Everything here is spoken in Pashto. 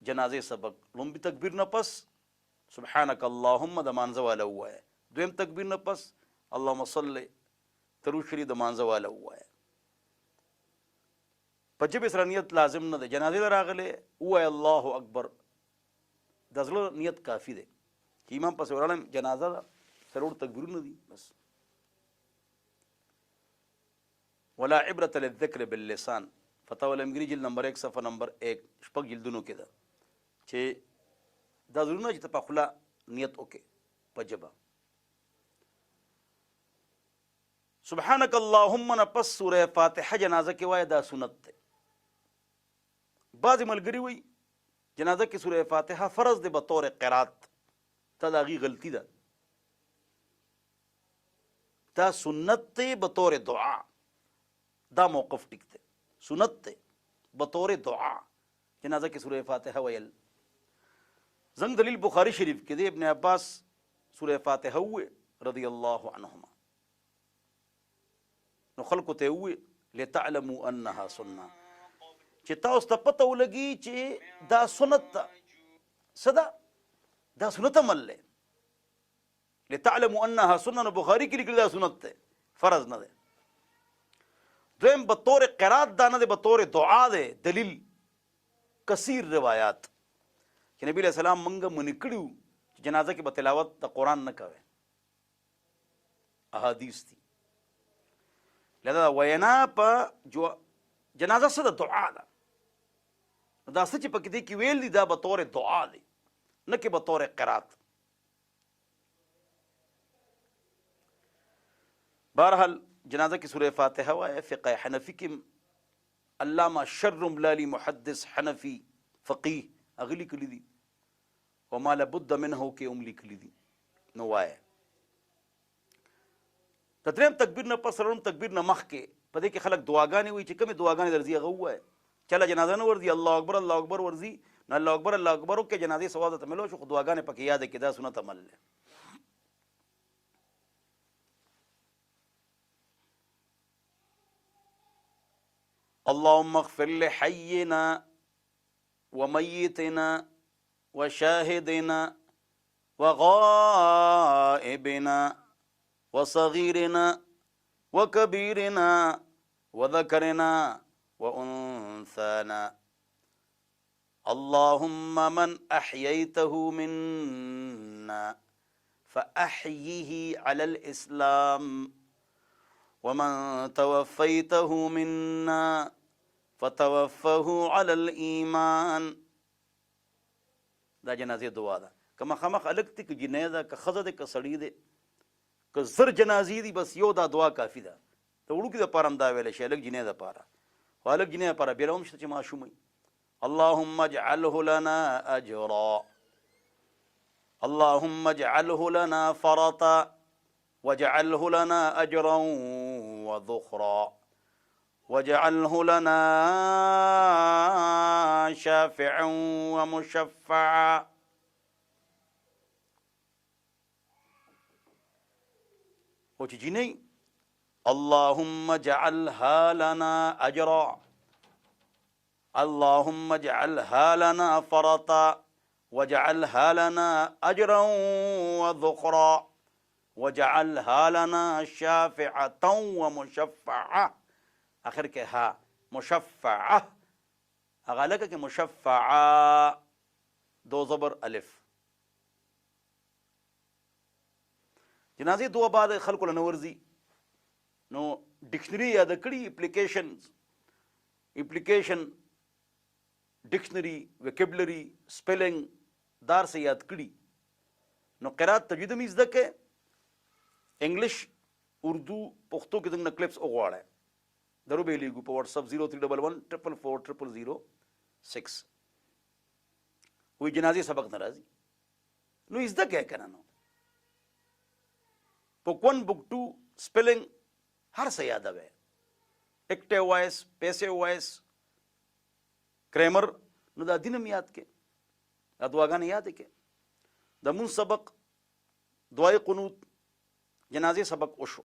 جنازه سبق لومبي تکبیر نه پس سبحانك اللهم د مانځه والا ووایه، دویم تکبیر نه پس اللهم صل درود شریف د مانځه والا ووایه. په ژبې سره نیت لازم نه دی. جنازې ته راغلی ووایه الله اکبر، د زړه نیت کافي دی چې امام پسې ولاړم جنازه ده څلور تکبیرونه دي بس. ولا عبرة للذکر باللسان، فتاوی الامگری جلد نمبر 1 صفحه نمبر 1 شپږ جلدونو کې ده چې دا ضروري نه چې ته په خوله نیت وکړې په ژبه. سبحانک اللهم نه پس سوره فاتحه جنازه کې وایه، دا سنت دی. بعضې ملګري وایي جنازه کې سوره فاتحه فرض دی بطور قرات، تا د هغې غلطي ده. دا سنت دی بطور دعا، دا موقف ټیک دی، سنت دی بطور دعا جنازه کې سوره فاتحه ویل. زنګ دلیل بخاری شریف کې دی ابن عباس سوره فاتحه وویه رضی الله عنهما، نو خلکو ته وویه لتعلموا انها سنه، چې تاسو ته پته ولګي چې دا سنت ده. څه ده؟ دا سنت عمل دی. لتعلموا انها سنه، نو بخاری کې لیکلي دا سنت دی، فرض نه دی. دویم بطور قرات دا نه دی، بطور دعا دی. دلیل کثیر روایات چې نبی علیہ السلام منګه منع کړي وو چې جنازه کې به تلاوت د قرآن نه کوئ، احادیث دي. لذا وینا په جنازه څه د دعا ده، دا څه چې پکې دی کې ویل دي دا بطور دعا دی، نه کې بطور قرات. بہرحال جنازه کې سوره فاتحه وایه. فقه حنفی کې علامه شرم لالی محدث حنفی فقیه هغه لیکلي دي، وما لابد منه کې هم لیکلي دي، نو وایه. د دریم تکبیر نه پس څلورم تکبیر نه مخکې په دې کې خلک دعاګانې وایي چې کومې دعاګانې درځي هغه ووایه. چله جنازه نه ورځي الله اکبر الله اکبر ورځي، نو الله اکبر الله اکبر وکړې جنازې ثواب درته ملو شو، خو دعاګانې پکې یاد کړې، دا سنت عمل دی. اللهم اغفر لحينا وميتنا وشاهدنا وغائبنا وصغيرنا وكبيرنا وذكرنا وأنثانا. اللهم من أحييته منا فأحيه على الإسلام، ومن توفيته منا فتوفه على الإيمان. دا جنازې دعا ده. که مخامخ الګ دی، که جنۍ ده، که ښځه ده، که سړی دی، که زر جنازې دي، بس یو دا دعا کافي ده. د وړوکي دپاره هم دا ویلی شي، الګ جنۍ دپاره، خو الګ جنۍ دپاره بېله هم شته چې ماشوم وي. اللهم اجعله لنا اجرا، اللهم اجعله لنا فرطا، واجعله لنا اجرا وذخرا، واجعله لنا شافعا ومشفعا. او چې جنۍ اللهم اجعلها لنا اجرا، اللهم اجعلها لنا فرطا، واجعلها لنا اجرا وذخرا، وجعلها لنا شافعة ومشفعة. آخر کے ہا مشفعة، اغالکہ کہ مشفعة دو زبر الف. جنازی دعا بعد خلق لنورزی نو ڈکشنری یاد کړي، اپلیکیشن ڈکشنری ویکیبلری سپیلنگ دار سے یاد کړي. نو قرات تجوید هم زده کې، انګلیش اردو پښتو کې څنګه کلپس وغواړئ، درو به لیکو په واتس اپ 0311444006. وی جنازي سبق ناراضي نو زده کې کنه. نو بک 1 بک 2 سپیلنگ ہر سے یاد ہے، ایکٹیو وائس پیسیو وائس گرامر نو دا دینم یاد کې، دا دعاګانې یاد کې. د مون سبق دعای قنوت جنازې سبق وشو.